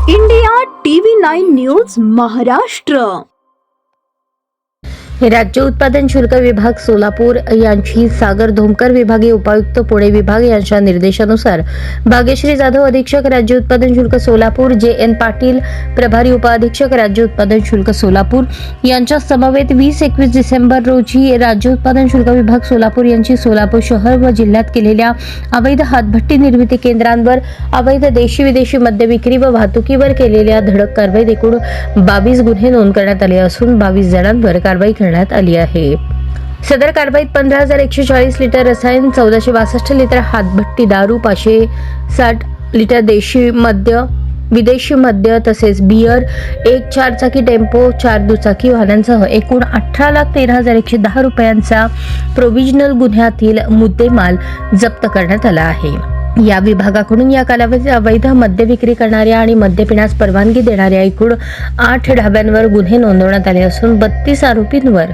India TV 9 news Maharashtra. राज्य उत्पादन शुल्क विभाग सोलापूर यांची सागर धोमकर विभागीय उपायुक्त पुणे विभाग यांच्या निर्देशानुसार भाग्यश्री जाधव अधीक्षक राज्य उत्पादन शुल्क सोलापूर, जे.एन. पाटील प्रभारी उपाधीक्षक राज्य उत्पादन शुल्क सोलापूर यांच्या समवेत 20-21 डिसेंबर रोजी राज्य उत्पादन शुल्क विभाग सोलापूर यांची सोलापूर शहर व जिल्ह्यात केलेल्या अवैध हातभट्टी निर्मिती केंद्रांवर अवैध देशी विदेशी मद्य विक्री व वाहतुकीवर केलेल्या धडक कारवाईत एकूण 22 गुन्हे नोंद करण्यात आले असून 22 जणांवर कारवाई करण्यात आली आहे। सदर कारवाईत 15,140 लिटर रसायन, 1462 लिटर हातभट्टी दारू, 560 लिटर देशी मद्य, विदेशी मद्य तसेच बियर, 1 4-चाकी टेम्पो, 4 दुचाकी वाहनांसह एकूण 18,13,110 रुपयांचा प्रोव्हिजनल गुन्ह्यातील मुद्देमाल जप्त करण्यात आला आहे। या विभागाकडून या कालावधीत अवैध मद्य विक्री करणाऱ्या आणि मद्य पिण्यास परवानगी देणाऱ्या एकूण 8 ढाब्यांवर गुन्हे नोंदवण्यात आले असून 32 आरोपींवर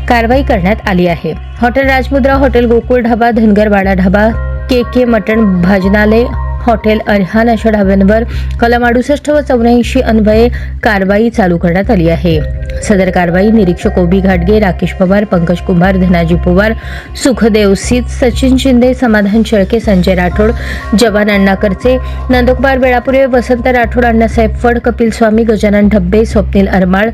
कारवाई करण्यात आली आहे। हॉटेल राजमुद्रा, हॉटेल गोकुळ ढाबा, धनगरवाडा ढाबा, के मटण भजनालय, हॉटेल अरहान अशा ढाब्यांवर कलम 68 व 84 अन्वये कारवाई चालू करण्यात आली आहे। सदर कारवाई निरीक्षक ओबी घाटगे, राकेश पवार, पंकज कुंभार, धनाजी पवार, सुखदेव सीत, सचिन शिंदे, समाधान शेळके, संजय राठोड, जवान अण्णा करचे, नंदकुमार बेळापुरे, वसंत राठोड, अण्णासाहेब फड, कपिल स्वामी, गजानन ढब्बे, स्वप्नील अरमाळ,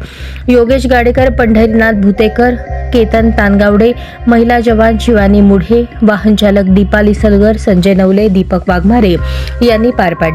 योगेश गाडेकर, पंढरीनाथ भुतेकर, केतन तानगावडे, महिला जवान शिवानी मुढे, वाहन चालक दीपाली सलगर, संजय नवले, दीपक वाघमारे यांनी पार पाडले।